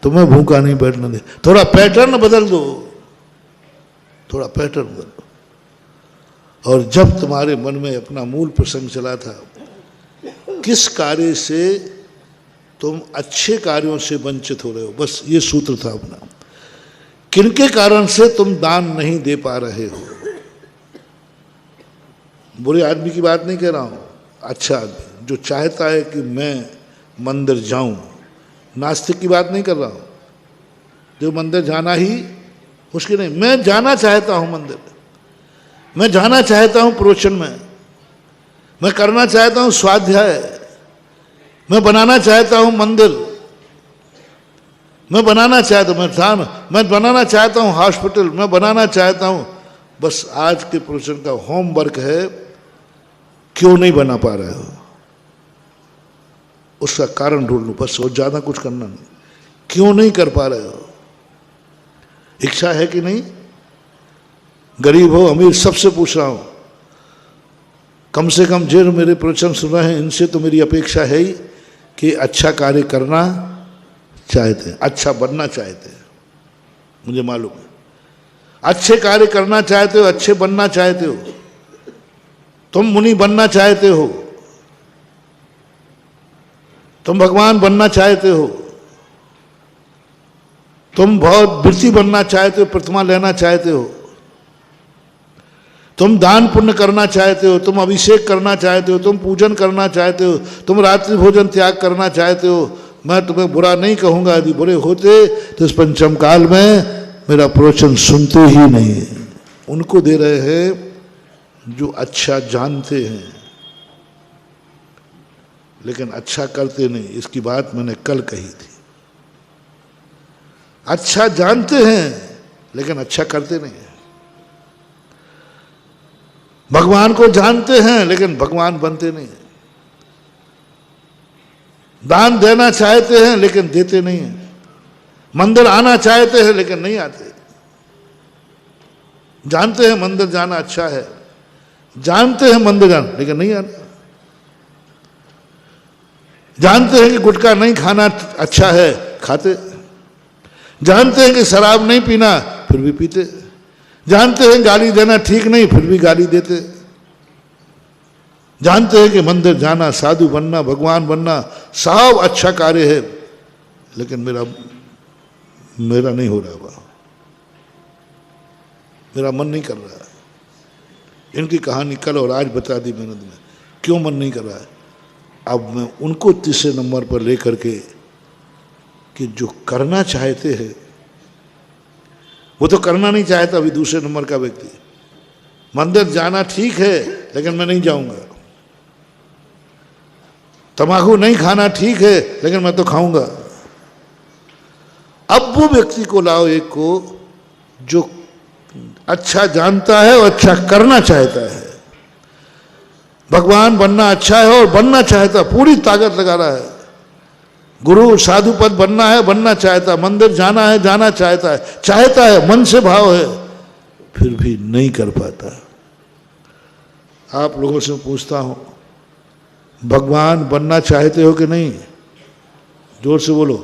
तुम्हें भूखा नहीं बैठने दे। थोड़ा पैटर्न बदल दो, थोड़ा पैटर्न बदल दो। और जब तुम्हारे मन में अपना मूल प्रसंग चला था, किस कार्य से तुम अच्छे कार्यों से वंचित हो रहे हो, बस ये सूत्र था अपना। किनके कारण से तुम दान नहीं दे पा रहे हो। बुरे आदमी की बात नहीं कह रहा हूं, अच्छा आदमी जो चाहता है कि मैं मंदिर जाऊं। नास्तिक की बात नहीं कर रहा हूं, जो मंदिर जाना ही मुश्किल नहीं। मैं जाना चाहता हूं मंदिर, मैं जाना चाहता हूं प्रवचन में, मैं करना चाहता हूं स्वाध्याय, मैं बनाना चाहता हूं मंदिर, मैं बनाना चाहता हूं, मैं बनाना चाहता हूं हॉस्पिटल, मैं बनाना चाहता हूं। बस आज के प्रवचन का होमवर्क है, क्यों नहीं बना पा रहे हो, उसका कारण ढूंढ लो बस, और ज्यादा कुछ करना नहीं। क्यों नहीं कर पा रहे हो, इच्छा है कि नहीं? गरीब हो अमीर सबसे पूछ रहा हूं, कम से कम जो मेरे प्रवचन सुन रहे हैं इनसे तो मेरी अपेक्षा है ही कि अच्छा कार्य करना चाहते हैं, अच्छा बनना चाहते हैं। मुझे मालूम है अच्छे कार्य करना चाहते हो, अच्छे बनना चाहते हो। तुम मुनि बनना चाहते हो, तुम भगवान बनना चाहते हो, तुम बहुत वृत्ति बनना चाहते हो, प्रतिमा लेना चाहते हो, तुम दान पुण्य करना चाहते हो, तुम अभिषेक करना चाहते हो, तुम पूजन करना चाहते हो, तुम रात्रि भोजन त्याग करना चाहते हो। मैं तुम्हें बुरा नहीं कहूंगा, यदि बुरे होते तो इस पंचम काल में मेरा प्रवचन सुनते ही नहीं। उनको दे रहे हैं जो अच्छा जानते हैं लेकिन अच्छा करते नहीं। इसकी बात मैंने कल कही थी। अच्छा जानते हैं लेकिन अच्छा करते नहीं है। भगवान को जानते हैं लेकिन भगवान बनते नहीं है। दान देना चाहते हैं लेकिन देते नहीं है। मंदिर आना चाहते हैं लेकिन नहीं आते। जानते हैं मंदिर जाना अच्छा है, जानते हैं मंदिर जाना लेकिन नहीं आना। जानते हैं कि गुटखा नहीं खाना अच्छा है, खाते। जानते हैं कि शराब नहीं पीना, फिर भी पीते। जानते हैं गाली देना ठीक नहीं, फिर भी गाली देते। जानते हैं कि मंदिर जाना, साधु बनना, भगवान बनना सब अच्छा कार्य है, लेकिन मेरा नहीं हो रहा वह, मेरा मन नहीं कर रहा है। इनकी कहानी कल और आज बता दी मैंने तुम्हें, क्यों मन नहीं कर रहा है। अब मैं उनको तीसरे नंबर पर लेकर के कि जो करना चाहते हैं वो तो करना नहीं चाहता। अभी दूसरे नंबर का व्यक्ति, मंदिर जाना ठीक है लेकिन मैं नहीं जाऊंगा। तंबाकू नहीं खाना ठीक है लेकिन मैं तो खाऊंगा। अब वो व्यक्ति को लाओ, एक को जो अच्छा जानता है और अच्छा करना चाहता है। भगवान बनना अच्छा है और बनना चाहता, पूरी ताकत लगा रहा है। गुरु साधु पद बनना है, बनना चाहता। मंदिर जाना है, जाना चाहता है, चाहता है, मन से भाव है, फिर भी नहीं कर पाता। आप लोगों से पूछता हूं, भगवान बनना चाहते हो कि नहीं? जोर से बोलो।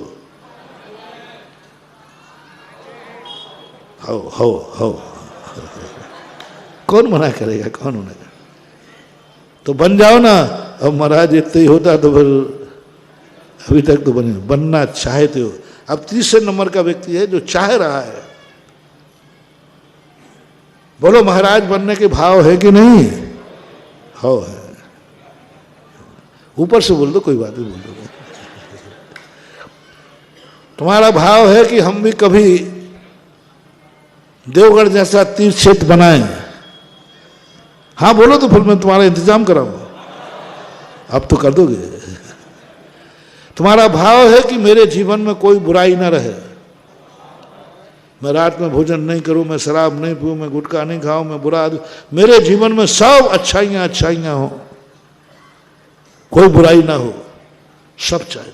हो कौन मना करेगा, कौन मना करेगा? तो बन जाओ ना। अब महाराज इतना ही होता तो फिर अभी तक तो बने। बनना चाहते हो। अब तीसरे नंबर का व्यक्ति है जो चाह रहा है। बोलो महाराज बनने के भाव है कि नहीं? हो है। ऊपर से बोल दो, कोई बात नहीं, बोल दो। तुम्हारा भाव है कि हम भी कभी देवगढ़ जैसा तीर्थ क्षेत्र बनाएं? हाँ बोलो तो फिर मैं तुम्हारा इंतजाम कराऊंगा। अब तो कर दोगे। तुम्हारा भाव है कि मेरे जीवन में कोई बुराई ना रहे, मैं रात में भोजन नहीं करूं, मैं शराब नहीं पीऊं, मैं गुटखा नहीं खाऊं, मैं बुरा, मेरे जीवन में सब अच्छाइयां अच्छाइयां हो, कोई बुराई ना हो, सब चाहे।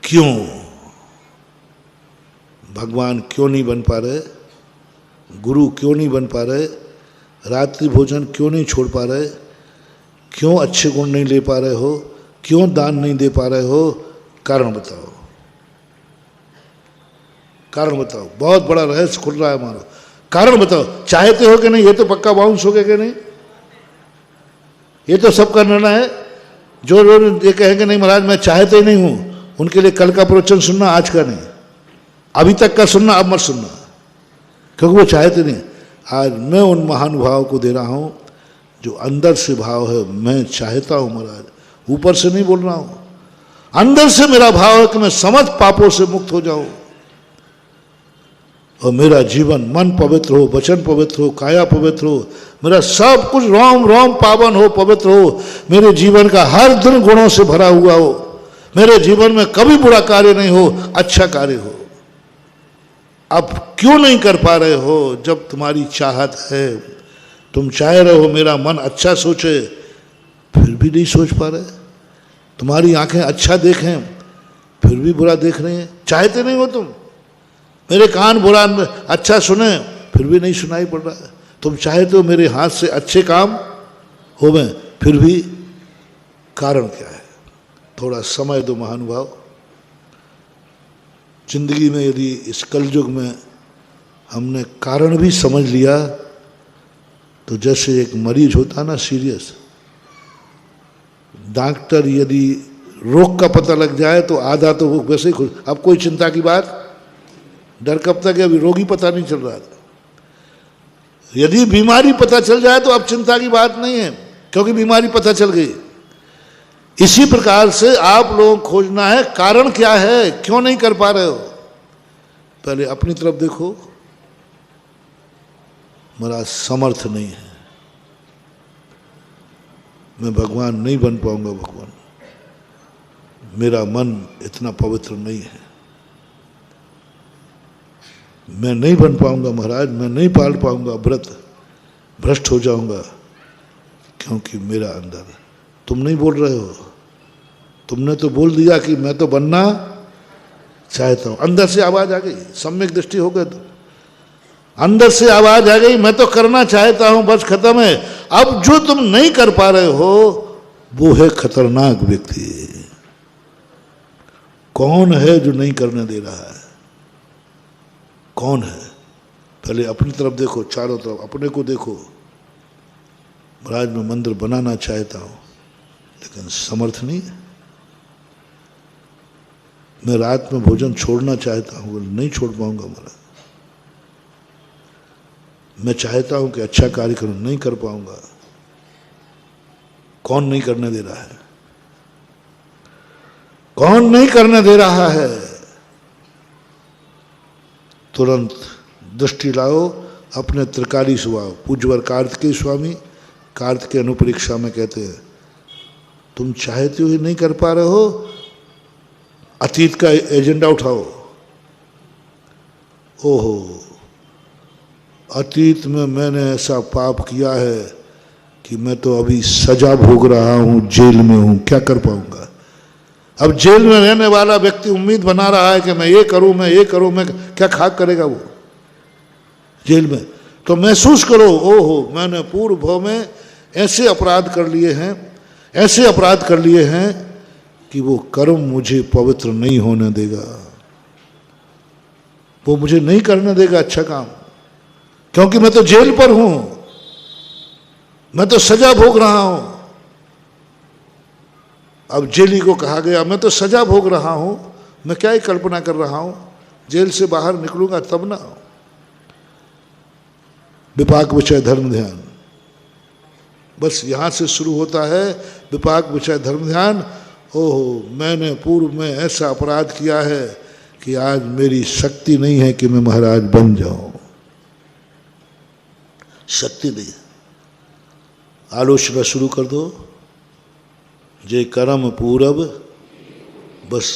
क्यों? भगवान क्यों नहीं बन पा रहे? गुरु क्यों नहीं बन पा रहे? रात्रि भोजन क्यों नहीं छोड़ पा रहे? क्यों अच्छे गुण नहीं ले पा रहे हो? क्यों दान नहीं दे पा रहे हो? कारण बताओ, कारण बताओ, बहुत बड़ा रहस्य खुल रहा है हमारा। कारण बताओ, चाहते हो कि नहीं? ये तो पक्का बाउंस हो गया कि नहीं? ये तो सबका निर्णय है। जो लोग ये कहेंगे नहीं महाराज मैं चाहते ही नहीं हूं, उनके लिए कल का प्रवचन सुनना, आज का नहीं। अभी तक का सुनना, अब मत सुनना, क्योंकि वो चाहते नहीं। आज मैं उन महानुभाव को दे रहा हूं जो अंदर से भाव है, मैं चाहता हूं महाराज, ऊपर से नहीं बोल रहा हूं। अंदर से मेरा भाव है कि मैं समस्त पापों से मुक्त हो जाऊं और मेरा जीवन, मन पवित्र हो, वचन पवित्र हो, काया पवित्र हो, मेरा सब कुछ रोम रोम पावन हो, पवित्र हो, मेरे जीवन का हर दिन गुणों से भरा हुआ हो, मेरे जीवन में कभी बुरा कार्य नहीं हो, अच्छा कार्य हो। अब क्यों नहीं कर पा रहे हो? जब तुम्हारी चाहत है, तुम चाह रहे हो मेरा मन अच्छा सोचे, फिर भी नहीं सोच पा रहे। तुम्हारी आंखें अच्छा देखें, फिर भी बुरा देख रही हैं। चाहते नहीं हो तुम, मेरे कान बुरा अच्छा सुने, फिर भी नहीं सुनाई पड़ रहा है। तुम चाहते हो मेरे हाथ से अच्छे काम होवें, फिर भी कारण क्या है? थोड़ा समय दो महानुभाव। जिंदगी में यदि इस कलयुग में हमने कारण भी समझ लिया, तो जैसे एक मरीज होता ना सीरियस, डॉक्टर यदि रोग का पता लग जाए तो आधा तो वो वैसे ही खुश। अब कोई चिंता की बात, डर कब तक है? अभी रोगी पता नहीं चल रहा था। यदि बीमारी पता चल जाए तो अब चिंता की बात नहीं है, क्योंकि बीमारी पता चल गई। इसी प्रकार से आप लोगों को खोजना है कारण क्या है, क्यों नहीं कर पा रहे हो। पहले अपनी तरफ देखो, मेरा समर्थ नहीं है, मैं भगवान नहीं बन पाऊंगा, भगवान मेरा मन इतना पवित्र नहीं है, मैं नहीं बन पाऊंगा महाराज, मैं नहीं पाल पाऊंगा व्रत, भ्रष्ट हो जाऊंगा, क्योंकि मेरा अंदर। तुम नहीं बोल रहे हो, तुमने तो बोल दिया कि मैं तो बनना चाहता हूं। अंदर से आवाज आ गई, सम्यक दृष्टि हो गई, तो अंदर से आवाज आ गई मैं तो करना चाहता हूं, बस खत्म है। अब जो तुम नहीं कर पा रहे हो वो है खतरनाक व्यक्ति। कौन है जो नहीं करने दे रहा है? कौन है? पहले अपनी तरफ देखो, चारों तरफ अपने को देखो। महाराज मैं मंदिर बनाना चाहता हूं, लेकिन समर्थ नहीं है। मैं रात में भोजन छोड़ना चाहता हूं, नहीं छोड़ पाऊंगा महाराज। मैं चाहता हूं कि अच्छा कार्य करूं, नहीं कर पाऊंगा। कौन नहीं करने दे रहा है? कौन नहीं करने दे रहा है? तुरंत दृष्टि लाओ अपने त्रिकाली स्वभाव। पूज्यवर कार्तिकेय स्वामी कार्तिकेय अनुपरीक्षा में कहते हैं, तुम चाहते हो ही नहीं कर पा रहे हो, अतीत का एजेंडा उठाओ। ओहो, अतीत में मैंने ऐसा पाप किया है कि मैं तो अभी सजा भोग रहा हूं, जेल में हूं, क्या कर पाऊंगा। अब जेल में रहने वाला व्यक्ति उम्मीद बना रहा है कि मैं ये करूं, मैं ये करूं, मैं क्या खाक करेगा वो जेल में। तो महसूस करो, ओहो मैंने पूर्व भाव में ऐसे अपराध कर लिए हैं, ऐसे अपराध कर लिए हैं कि वो कर्म मुझे पवित्र नहीं होने देगा, वो मुझे नहीं करने देगा अच्छा काम, क्योंकि मैं तो जेल पर हूं, मैं तो सजा भोग रहा हूं। अब जेली को कहा गया मैं तो सजा भोग रहा हूं, मैं क्या ही कल्पना कर रहा हूं, जेल से बाहर निकलूंगा तब ना। विपाक विषय धर्म ध्यान, बस यहां से शुरू होता है विपाक विषय धर्म ध्यान। ओहो मैंने पूर्व में ऐसा अपराध किया है कि आज मेरी शक्ति नहीं है कि मैं महाराज बन जाऊं, शक्ति नहीं। आलोचना शुरू कर दो, जे कर्म पूरब, बस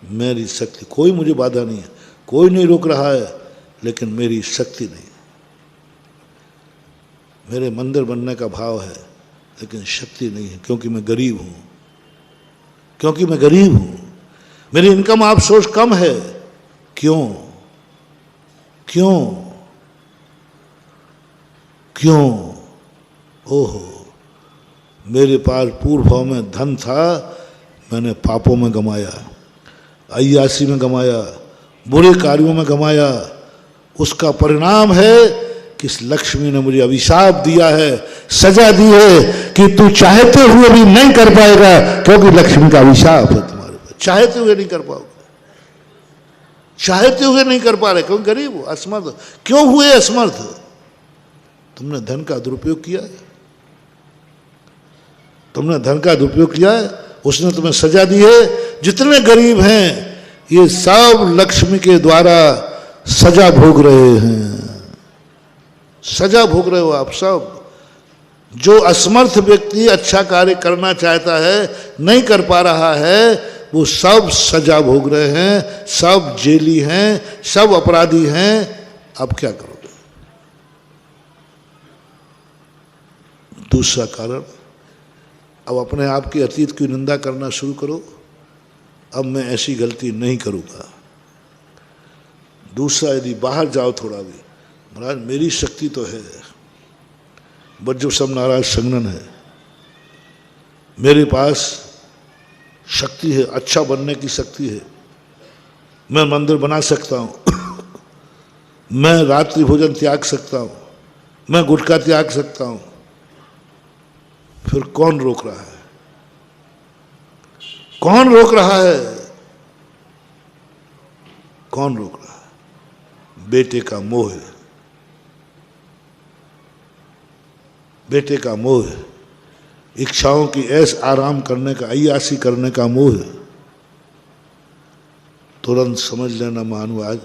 मेरी शक्ति, कोई मुझे बाधा नहीं है, कोई नहीं रोक रहा है, लेकिन मेरी शक्ति नहीं। मेरे मंदिर बनने का भाव है, लेकिन शक्ति नहीं है, क्योंकि मैं गरीब हूं, क्योंकि मैं गरीब हूं, मेरी इनकम आप सोच कम है। क्यों क्यों क्यों? ओहो मेरे पास पूर्व भाव में धन था, मैंने पापों में गमाया, अय्यासी में गंवाया, बुरे कार्यों में गंवाया, उसका परिणाम है कि इस लक्ष्मी ने मुझे अभिशाप दिया है, सजा दी है कि तू चाहते हुए भी नहीं कर पाएगा, क्योंकि लक्ष्मी का अभिशाप है तुम्हारे पर। चाहते हुए नहीं कर पाओगे, चाहते हुए नहीं कर पा रहे, क्यों? गरीब हो, असमर्थ। क्यों हुए असमर्थ? तुमने धन का दुरुपयोग किया है, तुमने धन का दुरुपयोग किया है, उसने तुम्हें सजा दी है। जितने गरीब हैं ये सब लक्ष्मी के द्वारा सजा भोग रहे हैं, सजा भोग रहे हो आप सब। जो असमर्थ व्यक्ति अच्छा कार्य करना चाहता है, नहीं कर पा रहा है, वो सब सजा भोग रहे हैं, सब जेली हैं, सब अपराधी हैं। अब क्या करोगे? दूसरा कारण, अब अपने आप के अतीत की निंदा करना शुरू करो, अब मैं ऐसी गलती नहीं करूँगा। दूसरा, यदि बाहर जाओ थोड़ा भी, महाराज मेरी शक्ति तो है, बट जो सब नाराज संगनन है, मेरे पास शक्ति है, अच्छा बनने की शक्ति है, मैं मंदिर बना सकता हूँ, मैं रात्रि भोजन त्याग सकता हूँ, मैं गुटखा त्याग सकता हूँ। फिर कौन रोक रहा है? कौन रोक रहा है? कौन रोक रहा है? बेटे का मोह है, बेटे का मोह है, इच्छाओं की ऐश आराम करने का, अय्यासी करने का मोह है। तुरंत समझ लेना मानो, आज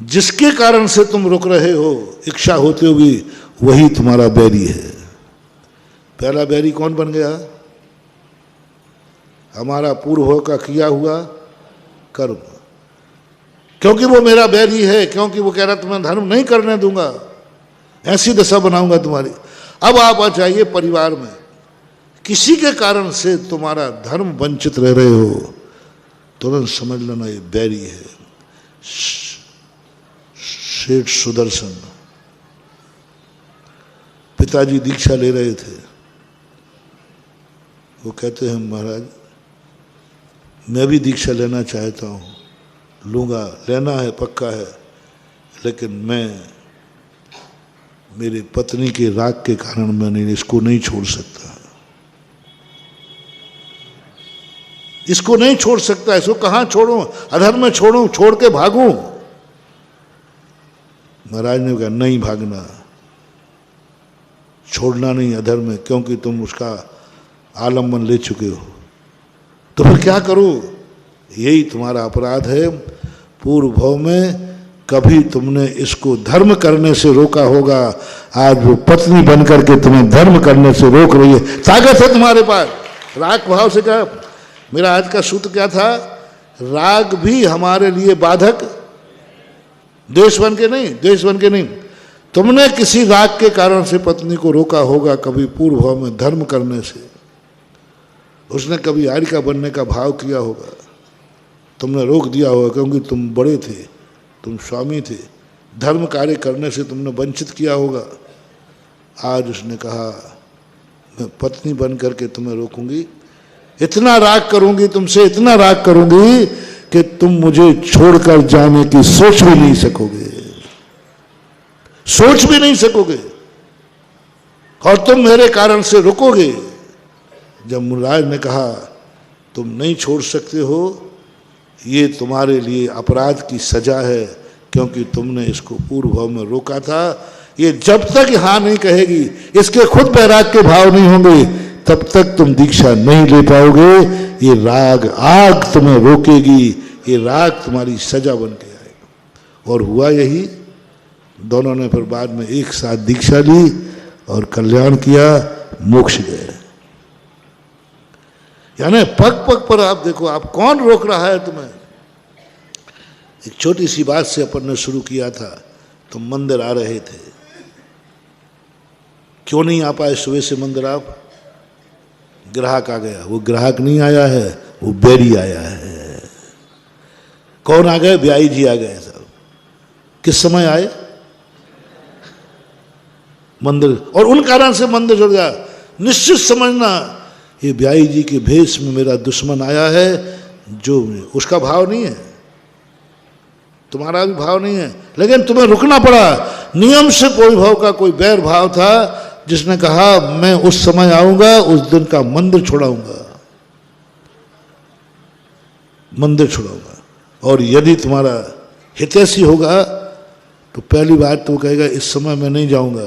जिसके कारण से तुम रुक रहे हो, इच्छा होते हुए, वही तुम्हारा बैरी है। पहला बैरी कौन बन गया? हमारा पूर्व का किया हुआ कर्म, क्योंकि वो मेरा बैरी है, क्योंकि वो कह रहा तुम्हें धर्म नहीं करने दूंगा, ऐसी दशा बनाऊंगा तुम्हारी। अब आप आ जाइए परिवार में, किसी के कारण से तुम्हारा धर्म वंचित रह रहे हो, तुरंत समझ लेना ये बैरी है। सेठ सुदर्शन, पिताजी दीक्षा ले रहे थे, वो कहते हैं महाराज मैं भी दीक्षा लेना चाहता हूँ, लूँगा, लेना है, पक्का है, लेकिन मैं मेरी पत्नी के राग के कारण मैं नहीं, इसको नहीं छोड़ सकता, इसको नहीं छोड़ सकता। इसको कहाँ छोड़ूं? अधर्म में छोड़ूं? छोड़ के भागूं? महाराज ने कहा नहीं भागना, छोड़ना नहीं अधर्म में, क्योंकि तुम उसका आलम्बन ले चुके हो। तो फिर क्या करूं? यही तुम्हारा अपराध है। पूर्व भव में कभी तुमने इसको धर्म करने से रोका होगा, आज वो पत्नी बनकर के तुम्हें धर्म करने से रोक रही है। ताकत है तुम्हारे पास। राग भाव से क्या, मेरा आज का सूत्र क्या था? राग भी हमारे लिए बाधक, द्वेष बन के नहीं, द्वेष बन के नहीं। तुमने किसी राग के कारण से पत्नी को रोका होगा कभी पूर्व भाव में धर्म करने से, उसने कभी आर्यिका बनने का भाव किया होगा, तुमने रोक दिया होगा क्योंकि तुम बड़े थे, तुम स्वामी थे, धर्म कार्य करने से तुमने वंचित किया होगा। आज उसने कहा मैं पत्नी बन करके तुम्हें रोकूंगी, इतना राग करूंगी तुमसे, इतना राग करूंगी कि तुम मुझे छोड़कर जाने की सोच भी नहीं सकोगे, सोच भी नहीं सकोगे, और तुम मेरे कारण से रुकोगे। जब मुराज ने कहा तुम नहीं छोड़ सकते हो, ये तुम्हारे लिए अपराध की सजा है, क्योंकि तुमने इसको पूर्व भाव में रोका था। ये जब तक हाँ नहीं कहेगी, इसके खुद बैराग के भाव नहीं होंगे, तब तक तुम दीक्षा नहीं ले पाओगे। ये राग आग तुम्हें रोकेगी, ये राग तुम्हारी सजा बन के आएगा। और हुआ यही, दोनों ने फिर बाद में एक साथ दीक्षा ली और कल्याण किया, मोक्ष गए। यानी पग पग पर आप देखो, आप कौन रोक रहा है तुम्हें। एक छोटी सी बात से अपन ने शुरू किया था, तुम मंदिर आ रहे थे, क्यों नहीं आ पाए सुबह से मंदिर आप? ग्राहक आ गया। वो ग्राहक नहीं आया है, वो बैरी आया है। कौन आ गए? ब्याई जी आ गए साहब। किस समय आए? मंदिर, और उन कारण से मंदिर जुड़ गया। निश्चित समझना, ये ब्याई जी के भेष में मेरा दुश्मन आया है, जो उसका भाव नहीं है, तुम्हारा भी भाव नहीं है, लेकिन तुम्हें रुकना पड़ा। नियम से कोई भाव का कोई बैर भाव था जिसने कहा मैं उस समय आऊंगा, उस दिन का मंदिर छुड़ाऊंगा, मंदिर छुड़ाऊंगा। और यदि तुम्हारा हितैषी होगा तो पहली बात तो कहेगा इस समय मैं नहीं जाऊंगा,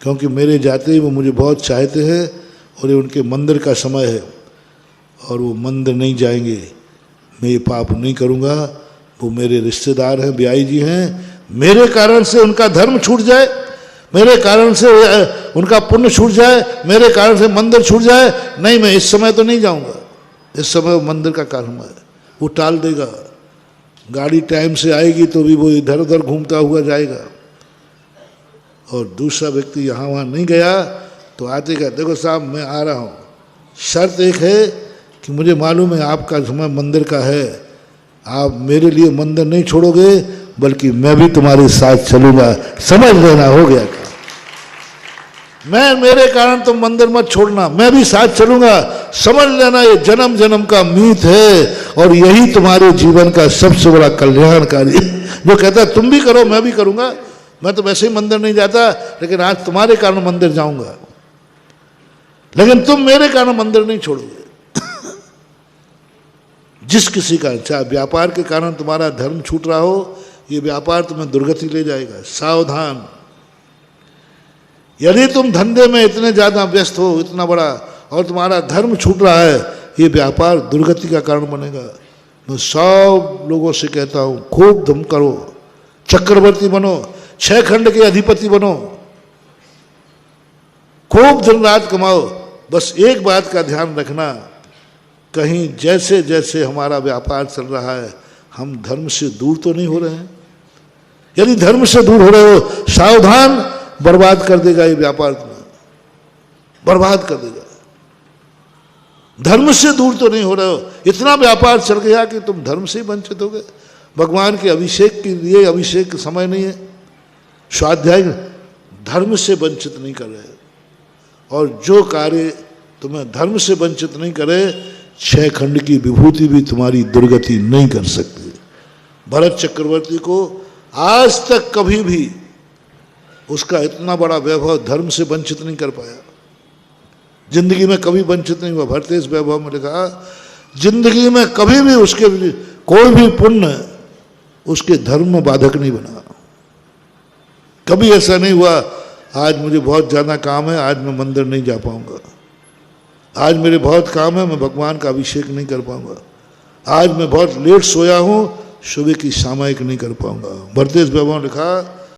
क्योंकि मेरे जाते ही वो मुझे बहुत चाहते हैं और ये उनके मंदिर का समय है और वो मंदिर नहीं जाएंगे, मैं ये पाप नहीं करूंगा। वो मेरे रिश्तेदार हैं, ब्याई जी हैं, मेरे कारण से उनका धर्म छूट जाए, मेरे कारण से उनका पुण्य छूट जाए, मेरे कारण से मंदिर छूट जाए, नहीं मैं इस समय तो नहीं जाऊंगा, इस समय वो मंदिर का कारण है, वो टाल देगा। गाड़ी टाइम से आएगी तो भी वो इधर उधर घूमता हुआ जाएगा। और दूसरा व्यक्ति यहाँ वहाँ नहीं गया तो आते का देखो साहब मैं आ रहा हूँ, शर्त एक है कि मुझे मालूम है आपका समय मंदिर का है, आप मेरे लिए मंदिर नहीं छोड़ोगे बल्कि मैं भी तुम्हारे साथ चलूंगा, समझ लेना हो गया का। मैं मेरे कारण तुम मंदिर मत छोड़ना, मैं भी साथ चलूंगा, समझ लेना ये जन्म जन्म का मीत है और यही तुम्हारे जीवन का सबसे बड़ा कल्याणकारी। जो कहता है तुम भी करो मैं भी करूंगा, मैं तो वैसे ही मंदिर नहीं जाता लेकिन आज तुम्हारे कारण मंदिर जाऊंगा, लेकिन तुम मेरे कारण मंदिर नहीं छोड़ोगे। जिस किसी का चाहे व्यापार के कारण तुम्हारा धर्म छूट रहा हो, ये व्यापार तुम्हें दुर्गति ले जाएगा, सावधान। यदि तुम धंधे में इतने ज्यादा व्यस्त हो, इतना बड़ा, और तुम्हारा धर्म छूट रहा है, ये व्यापार दुर्गति का कारण बनेगा। मैं सब लोगों से कहता हूं खूब धम करो, चक्रवर्ती बनो, 6 खंड के अधिपति बनो, खूब दिन रात कमाओ। बस एक बात का ध्यान रखना, कहीं जैसे जैसे हमारा व्यापार चल रहा है हम धर्म से दूर तो नहीं हो रहे हैं। यदि धर्म से दूर हो रहे हो, सावधान, बर्बाद कर देगा ये व्यापार, तुम्हें बर्बाद कर देगा। धर्म से दूर तो नहीं हो रहे हो, इतना व्यापार चल गया कि तुम धर्म से ही वंचित हो गए। भगवान के अभिषेक के लिए अभिषेक समय नहीं है, स्वाध्याय धर्म से वंचित नहीं कर रहे। और जो कार्य तुम्हें धर्म से वंचित नहीं करे, 6 खंड की विभूति भी तुम्हारी दुर्गति नहीं कर सकती। भरत चक्रवर्ती को आज तक कभी भी उसका इतना बड़ा वैभव धर्म से वंचित नहीं कर पाया, जिंदगी में कभी वंचित नहीं हुआ। भरतेश वैभव में लिखा जिंदगी में कभी भी उसके कोई भी पुण्य उसके धर्म में बाधक नहीं बना। कभी ऐसा नहीं हुआ आज मुझे बहुत ज्यादा काम है, आज मैं मंदिर नहीं जा पाऊंगा, आज मेरे बहुत काम है, मैं भगवान का अभिषेक नहीं कर पाऊंगा, आज मैं बहुत लेट सोया हूं, सुबह की सामायिक नहीं कर पाऊंगा। भरतेश वैभव ने लिखा